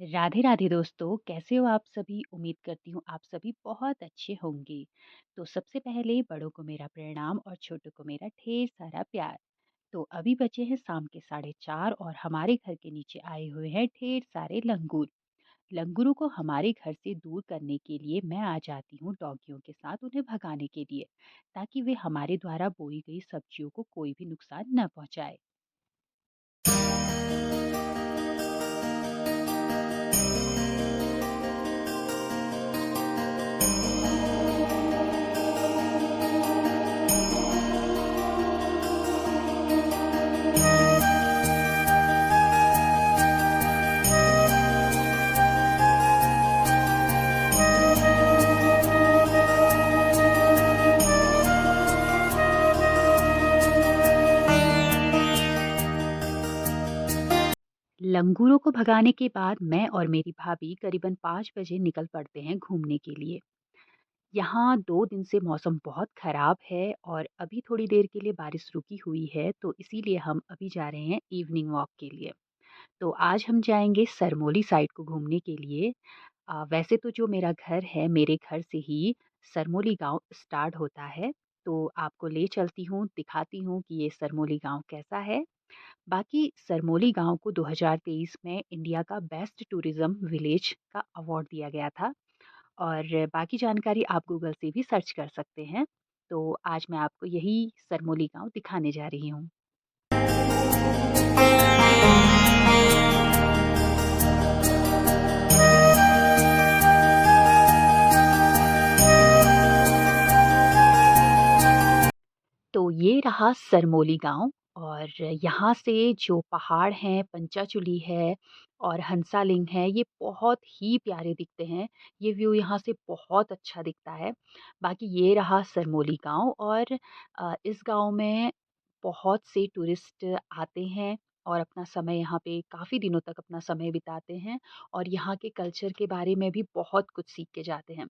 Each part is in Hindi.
राधे राधे दोस्तों, कैसे हो आप सभी? उम्मीद करती हूँ आप सभी बहुत अच्छे होंगे। तो सबसे पहले बड़ों को मेरा प्रणाम और छोटों को मेरा ढेर सारा प्यार। तो अभी बचे हैं शाम के 4:30 और हमारे घर के नीचे आए हुए हैं ढेर सारे लंगूर। लंगूरों को हमारे घर से दूर करने के लिए मैं आ जाती हूँ डॉगियों के साथ उन्हें भगाने के लिए, ताकि वे हमारे द्वारा बोई गई सब्जियों को कोई भी नुकसान न पहुँचाए। लंगूरों को भगाने के बाद मैं और मेरी भाभी करीबन 5 बजे निकल पड़ते हैं घूमने के लिए। यहाँ 2 दिन से मौसम बहुत ख़राब है और अभी थोड़ी देर के लिए बारिश रुकी हुई है, तो इसीलिए हम अभी जा रहे हैं इवनिंग वॉक के लिए। तो आज हम जाएँगे सरमोली साइड को घूमने के लिए। वैसे तो जो मेरा घर है, मेरे घर से ही सरमोली गाँव स्टार्ट होता है। तो आपको ले चलती हूँ, दिखाती हूँ कि ये सरमोली गाँव कैसा है। बाकी सरमोली गाँव को 2023 में इंडिया का बेस्ट टूरिज़्म विलेज का अवार्ड दिया गया था। और बाकी जानकारी आप गूगल से भी सर्च कर सकते हैं। तो आज मैं आपको यही सरमोली गाँव दिखाने जा रही हूँ। तो ये रहा सरमोली गाँव और यहाँ से जो पहाड़ हैं, पंचाचूली है और हंसालिंग है, ये बहुत ही प्यारे दिखते हैं। ये व्यू यहाँ से बहुत अच्छा दिखता है। बाकी ये रहा सरमोली गाँव और इस गाँव में बहुत से टूरिस्ट आते हैं और अपना समय यहाँ पे काफ़ी दिनों तक अपना समय बिताते हैं और यहाँ के कल्चर के बारे में भी बहुत कुछ सीख के जाते हैं।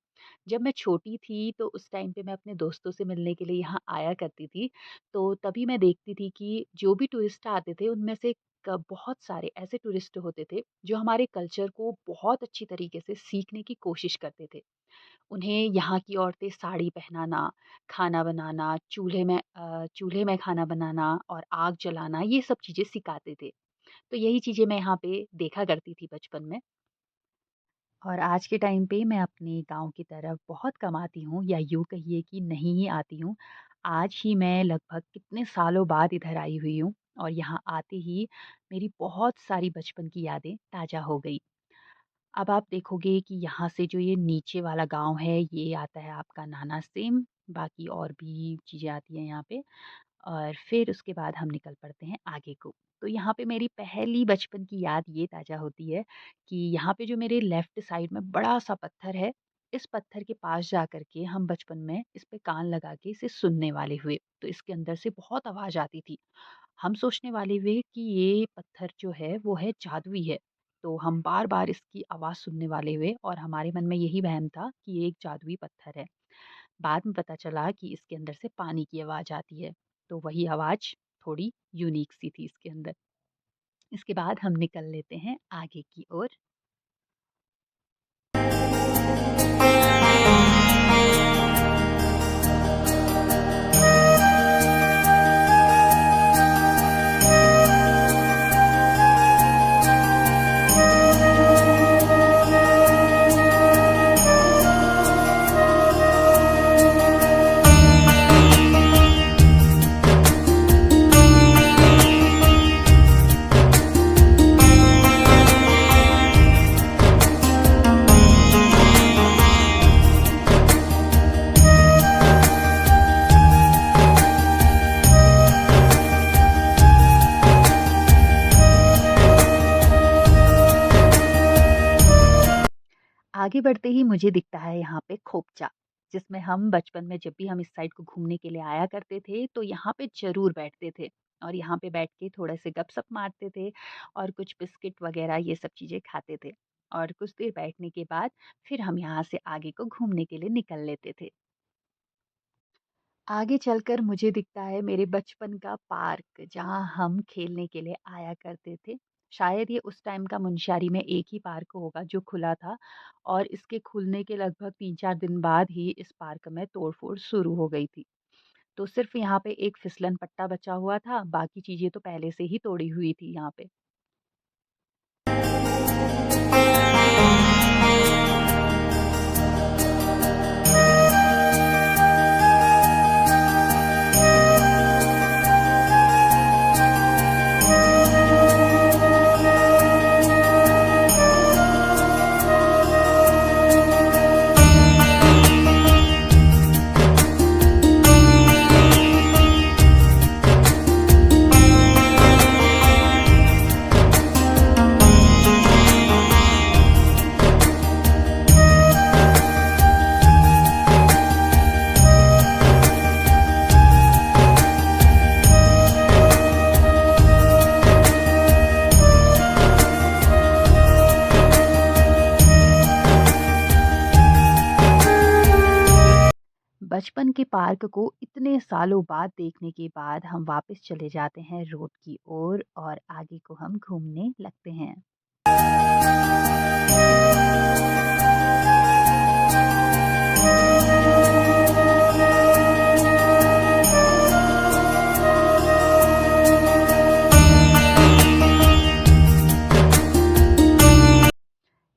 जब मैं छोटी थी तो उस टाइम पे मैं अपने दोस्तों से मिलने के लिए यहाँ आया करती थी। तो तभी मैं देखती थी कि जो भी टूरिस्ट आते थे उनमें से बहुत सारे ऐसे टूरिस्ट होते थे जो हमारे कल्चर को बहुत अच्छी तरीके से सीखने की कोशिश करते थे। उन्हें यहाँ की औरतें साड़ी पहनाना, खाना बनाना, चूल्हे में खाना बनाना और आग जलाना ये सब चीज़ें सिखाते थे। तो यही चीज़ें मैं यहाँ पे देखा करती थी बचपन में। और आज के टाइम पे मैं अपने गाँव की तरफ बहुत कम आती हूँ या यूँ कहिए कि नहीं ही आती हूँ। आज ही मैं लगभग कितने सालों बाद इधर आई हुई हूँ और यहाँ आते ही मेरी बहुत सारी बचपन की यादें ताज़ा हो गई। अब आप देखोगे कि यहाँ से जो ये नीचे वाला गाँव है, ये आता है आपका नाना सेम, बाकी और भी चीज़ें आती हैं यहाँ पे। और फिर उसके बाद हम निकल पड़ते हैं आगे को। तो यहाँ पे मेरी पहली बचपन की याद ये ताज़ा होती है कि यहाँ पे जो मेरे लेफ़्ट साइड में बड़ा-सा पत्थर है, इस पत्थर के पास जा कर के हम बचपन में इस पे कान लगा के इसे सुनने वाले हुए। तो इसके अंदर से बहुत आवाज़ आती थी। हम सोचने वाले हुए कि ये पत्थर जो है वो है जादुई है। तो हम बार-बार इसकी आवाज़ सुनने वाले हुए और हमारे मन में यही वहम था कि ये एक जादुई पत्थर है। बाद में पता चला कि इसके अंदर से पानी की आवाज़ आती है, तो वही आवाज़ थोड़ी यूनिक सी थी इसके अंदर। इसके बाद हम निकल लेते हैं आगे की ओर। आगे बढ़ते ही मुझे दिखता है यहाँ पे खोपचा, जिसमें हम बचपन में जब भी हम इस साइड को घूमने के लिए आया करते थे, तो यहाँ पे ज़रूर बैठते थे और यहाँ पे बैठ के थोड़े से गप-सप मारते थे और कुछ बिस्किट वगैरह ये सब चीज़ें खाते थे। और कुछ देर बैठने के बाद फिर हम यहाँ से आगे को घूमने के लिए निकल लेते थे। आगे चलकर मुझे दिखता है मेरे बचपन का पार्क, जहाँ हम खेलने के लिए आया करते थे। शायद ये उस टाइम का मुनस्यारी में एक ही पार्क होगा जो खुला था और इसके खुलने के लगभग 3-4 दिन बाद ही इस पार्क में तोड़-फोड़ शुरू हो गई थी। तो सिर्फ़ यहाँ पे एक फिसलन पट्टा बचा हुआ था, बाकी चीज़ें तो पहले से ही तोड़ी हुई थी यहाँ पे। बचपन के पार्क को इतने सालों बाद देखने के बाद हम वापस चले जाते हैं रोड की ओर और आगे को हम घूमने लगते हैं।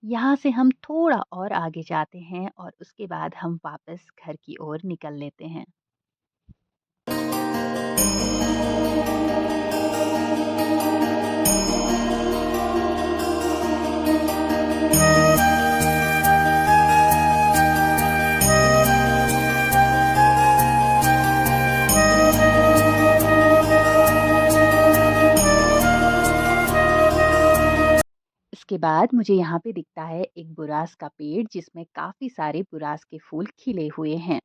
यहाँ से हम थोड़ा और आगे जाते हैं और उसके बाद हम वापस घर की ओर निकल लेते हैं। इसके बाद मुझे यहाँ पे दिखता है एक बुरास का पेड़ जिसमें काफ़ी सारे बुरास के फूल खिले हुए हैं।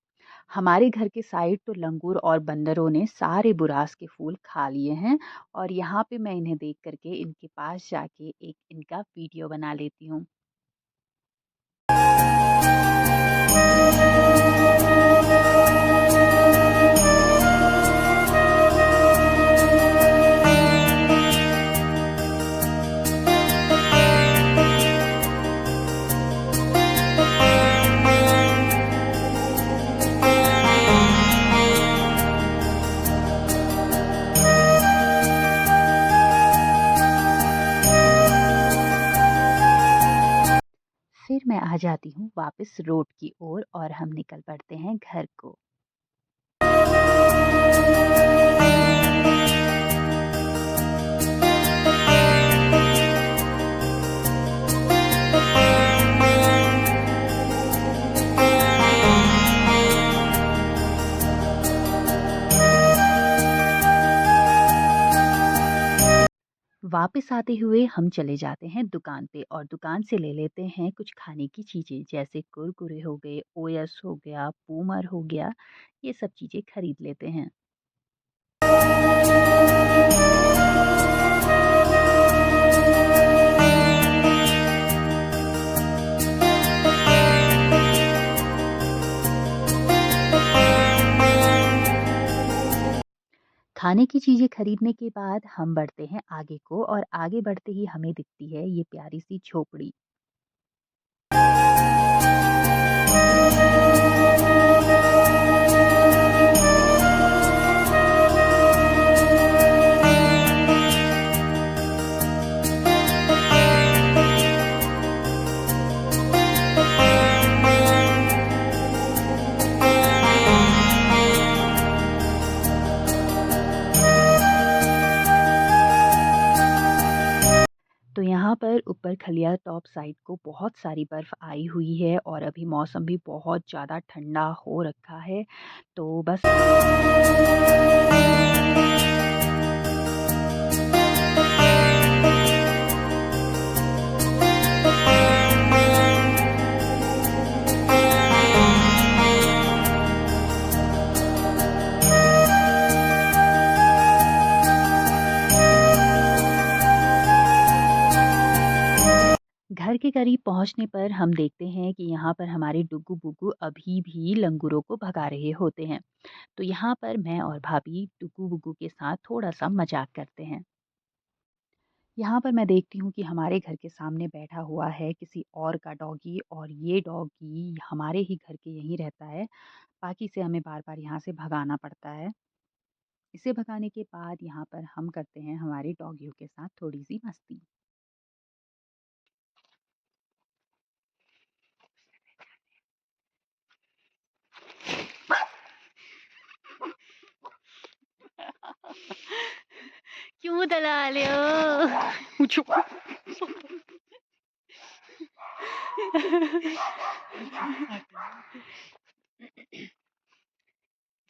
हमारे घर के साइड तो लंगूर और बंदरों ने सारे बुरास के फूल खा लिए हैं और यहाँ पे मैं इन्हें देख करके इनके पास जाके एक इनका वीडियो बना लेती हूँ। फिर मैं आ जाती हूँ वापस रोड की ओर और हम निकल पड़ते हैं घर को। वापस आते हुए हम चले जाते हैं दुकान पे और दुकान से ले लेते हैं कुछ खाने की चीज़ें जैसे कुरकुरे हो गए, ओयस हो गया, पूमर हो गया, ये सब चीज़ें खरीद लेते हैं। खाने की चीज़ें खरीदने के बाद हम बढ़ते हैं आगे को और आगे बढ़ते ही हमें दिखती है ये प्यारी सी झोपड़ी। तो यहाँ पर ऊपर खलिया टॉप साइड को बहुत सारी बर्फ़ आई हुई है और अभी मौसम भी बहुत ज़्यादा ठंडा हो रखा है। तो बस घर के करीब पहुंचने पर हम देखते हैं कि यहाँ पर हमारे डुग्गू बुग्गू अभी भी लंगूरों को भगा रहे होते हैं। तो यहाँ पर मैं और भाभी डुग्गू बुग्गू के साथ थोड़ा सा मजाक करते हैं। यहाँ पर मैं देखती हूँ कि हमारे घर के सामने बैठा हुआ है किसी और का डॉगी और ये डॉगी हमारे ही घर के यहीं रहता है। बाकी से हमें बार-बार यहाँ से भगाना पड़ता है। इसे भगाने के बाद यहाँ पर हम करते हैं हमारे डॉगियों के साथ थोड़ी-सी मस्ती। क्यों दला रहे हो?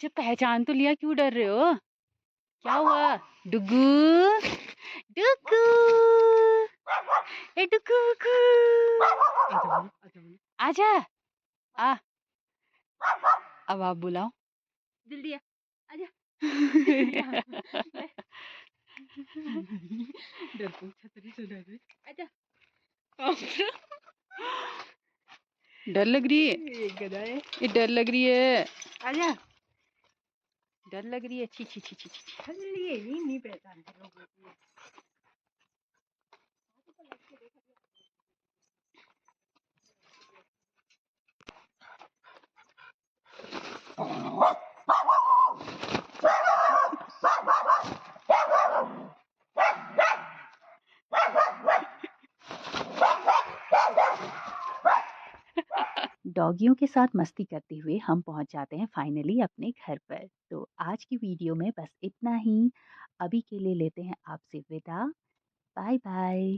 जब पहचान तो लिया, क्यों डर रहे हो? क्या हुआ? डुगू, डुगू, ए डुगू बुगू। आजा, आ, अब आप बुलाओ। जल्दी आ, आजा। डरपोक छतरी से डर रही। आजा। डर लग रही है। ये गधा है। ये डर लग रही है। आजा। डर लग रही है। छी छी छी छी छी। ये नहीं पहचानते लोगों को। डॉगियों के साथ मस्ती करते हुए हम पहुंच जाते हैं फाइनली अपने घर पर। तो आज की वीडियो में बस इतना ही। अभी के लिए लेते हैं आपसे विदा। Bye bye.